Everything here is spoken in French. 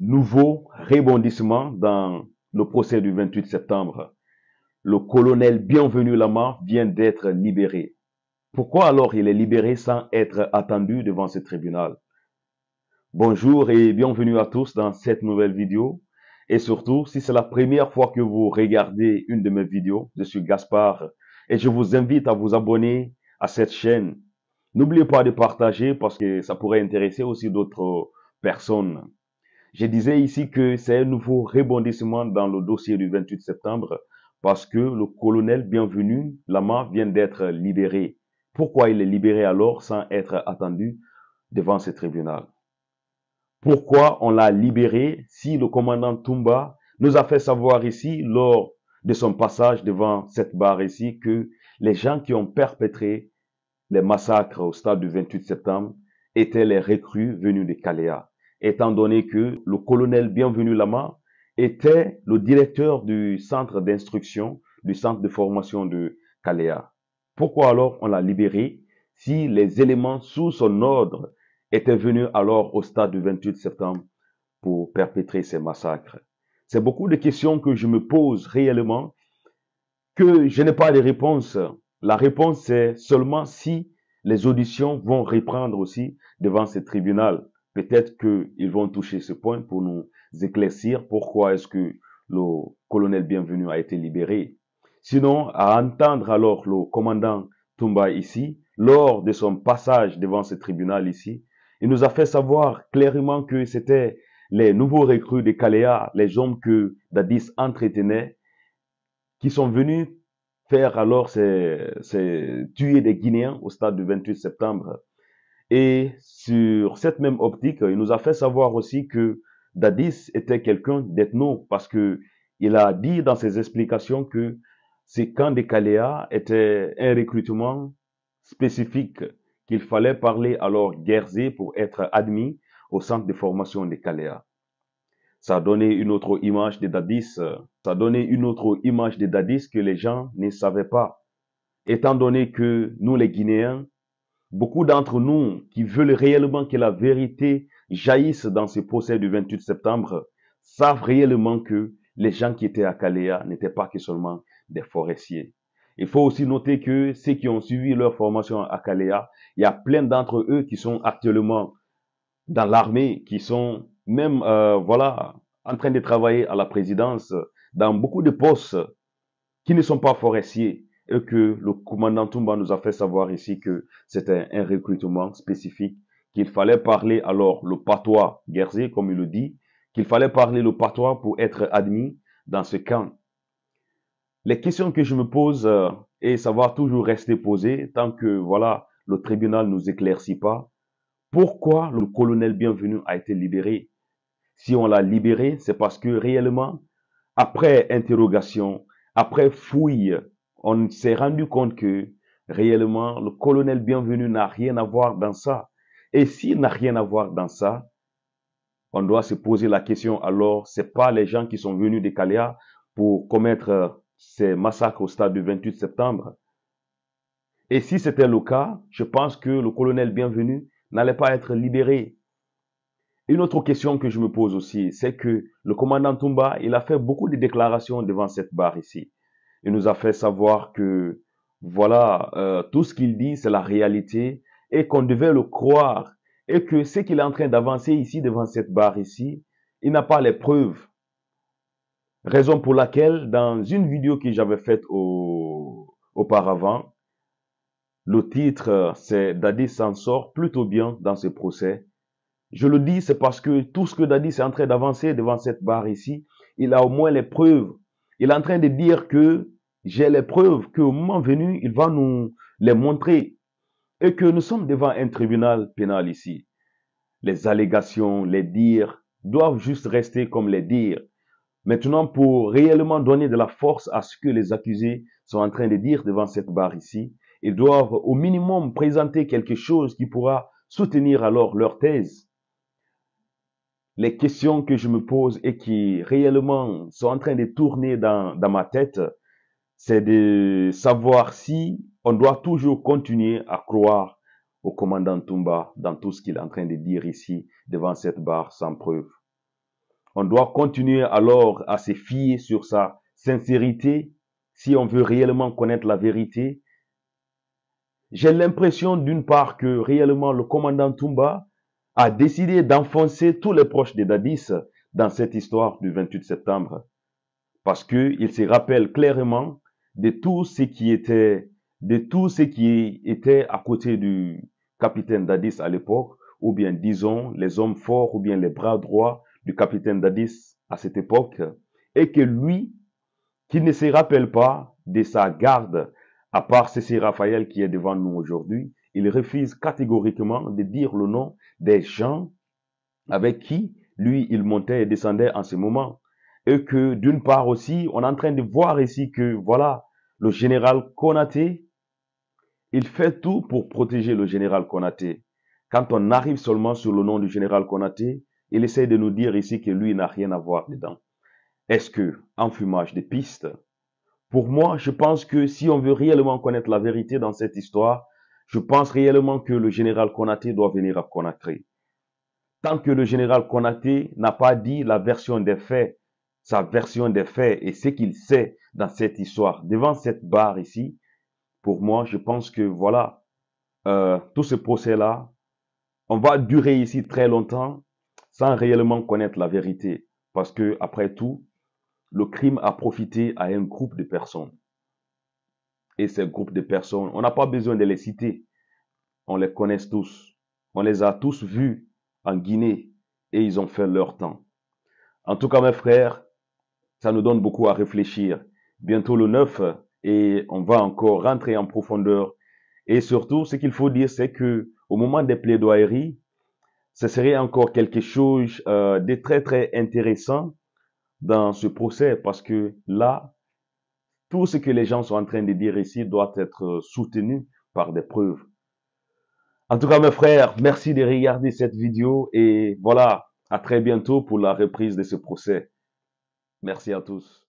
Nouveau rebondissement dans le procès du 28 septembre. Le colonel Bienvenu Lama vient d'être libéré. Pourquoi alors il est libéré sans être attendu devant ce tribunal? Bonjour et bienvenue à tous dans cette nouvelle vidéo. Et surtout, si c'est la première fois que vous regardez une de mes vidéos, je suis Gaspard et je vous invite à vous abonner à cette chaîne. N'oubliez pas de partager parce que ça pourrait intéresser aussi d'autres personnes. Je disais ici que c'est un nouveau rebondissement dans le dossier du 28 septembre parce que le colonel Bienvenu Lama vient d'être libéré. Pourquoi il est libéré alors sans être attendu devant ce tribunal? Pourquoi on l'a libéré si le commandant Toumba nous a fait savoir ici lors de son passage devant cette barre ici que les gens qui ont perpétré les massacres au stade du 28 septembre étaient les recrues venus de Kalea, étant donné que le colonel Bienvenu Lama était le directeur du centre d'instruction, du centre de formation de Kalea. Pourquoi alors on l'a libéré si les éléments sous son ordre étaient venus alors au stade du 28 septembre pour perpétrer ces massacres? C'est beaucoup de questions que je me pose réellement, que je n'ai pas de réponse. La réponse, c'est seulement si les auditions vont reprendre aussi devant ce tribunal. Peut-être qu'ils vont toucher ce point pour nous éclaircir pourquoi est-ce que le colonel Bienvenu a été libéré. Sinon, à entendre alors le commandant Toumba ici, lors de son passage devant ce tribunal ici, il nous a fait savoir clairement que c'était les nouveaux recrues de Kalea, les hommes que Dadis entretenait, qui sont venus faire alors tuer des Guinéens au stade du 28 septembre. Et sur cette même optique, il nous a fait savoir aussi que Dadis était quelqu'un d'ethno parce que il a dit dans ses explications que ces camps de Kalea étaient un recrutement spécifique, qu'il fallait parler alors guerzé pour être admis au centre de formation de Kalea. Ça a donné une autre image de Dadis. Ça a donné une autre image de Dadis que les gens ne savaient pas. Étant donné que nous, les Guinéens, beaucoup d'entre nous qui veulent réellement que la vérité jaillisse dans ce procès du 28 septembre, savent réellement que les gens qui étaient à Kalea n'étaient pas que seulement des forestiers. Il faut aussi noter que ceux qui ont suivi leur formation à Kalea, il y a plein d'entre eux qui sont actuellement dans l'armée, qui sont même voilà en train de travailler à la présidence dans beaucoup de postes qui ne sont pas forestiers, et que le commandant Toumba nous a fait savoir ici que c'était un recrutement spécifique, qu'il fallait parler alors le patois guerrier comme il le dit, qu'il fallait parler le patois pour être admis dans ce camp. Les questions que je me pose et ça va toujours rester posées tant que voilà le tribunal nous éclaircit pas. Pourquoi le colonel Bienvenu a été libéré? Si on l'a libéré, c'est parce que réellement, après interrogation, après fouille, on s'est rendu compte que réellement, le colonel Bienvenu n'a rien à voir dans ça. Et s'il n'a rien à voir dans ça, on doit se poser la question, alors, c'est pas les gens qui sont venus de Kalea pour commettre ces massacres au stade du 28 septembre. Et si c'était le cas, je pense que le colonel Bienvenu n'allait pas être libéré. Une autre question que je me pose aussi, c'est que le commandant Toumba, il a fait beaucoup de déclarations devant cette barre ici. Il nous a fait savoir que, voilà, tout ce qu'il dit, c'est la réalité et qu'on devait le croire et que ce qu'il est en train d'avancer ici devant cette barre ici, il n'a pas les preuves. Raison pour laquelle, dans une vidéo que j'avais faite auparavant, le titre, c'est Dadis s'en sort plutôt bien dans ce procès. Je le dis, c'est parce que tout ce que Dadis est en train d'avancer devant cette barre ici, il a au moins les preuves. Il est en train de dire que j'ai les preuves, qu'au moment venu, il va nous les montrer et que nous sommes devant un tribunal pénal ici. Les allégations, les dires doivent juste rester comme les dires. Maintenant, pour réellement donner de la force à ce que les accusés sont en train de dire devant cette barre ici, ils doivent au minimum présenter quelque chose qui pourra soutenir alors leur thèse. Les questions que je me pose et qui réellement sont en train de tourner dans ma tête, c'est de savoir si on doit toujours continuer à croire au commandant Toumba dans tout ce qu'il est en train de dire ici devant cette barre sans preuve. On doit continuer alors à se fier sur sa sincérité si on veut réellement connaître la vérité. J'ai l'impression d'une part que réellement le commandant Toumba a décidé d'enfoncer tous les proches de Dadis dans cette histoire du 28 septembre parce que il se rappelle clairement de tout ce qui était à côté du capitaine Dadis à l'époque, ou bien disons les hommes forts ou bien les bras droits du capitaine Dadis à cette époque, et que lui, qui ne se rappelle pas de sa garde, à part Cécile Raphaël qui est devant nous aujourd'hui, il refuse catégoriquement de dire le nom des gens avec qui lui il montait et descendait en ce moment. Et que d'une part aussi, on est en train de voir ici que voilà, le général Konaté, il fait tout pour protéger le général Konaté. Quand on arrive seulement sur le nom du général Konaté, il essaie de nous dire ici que lui n'a rien à voir dedans. Est-ce que enfumage de pistes? Pour moi, je pense que si on veut réellement connaître la vérité dans cette histoire, je pense réellement que le général Konaté doit venir à Conakry. Tant que le général Konaté n'a pas dit la version des faits, sa version des faits et ce qu'il sait dans cette histoire, devant cette barre ici, pour moi, je pense que voilà, tout ce procès-là, on va durer ici très longtemps sans réellement connaître la vérité. Parce que, après tout, le crime a profité à un groupe de personnes. Et ces groupes de personnes, on n'a pas besoin de les citer. On les connaît tous. On les a tous vus en Guinée et ils ont fait leur temps. En tout cas, mes frères, ça nous donne beaucoup à réfléchir. Bientôt le 9 et on va encore rentrer en profondeur. Et surtout, ce qu'il faut dire, c'est que au moment des plaidoyeries, ce serait encore quelque chose de très très intéressant dans ce procès parce que là, tout ce que les gens sont en train de dire ici doit être soutenu par des preuves. En tout cas, mes frères, merci de regarder cette vidéo et voilà, à très bientôt pour la reprise de ce procès. Merci à tous.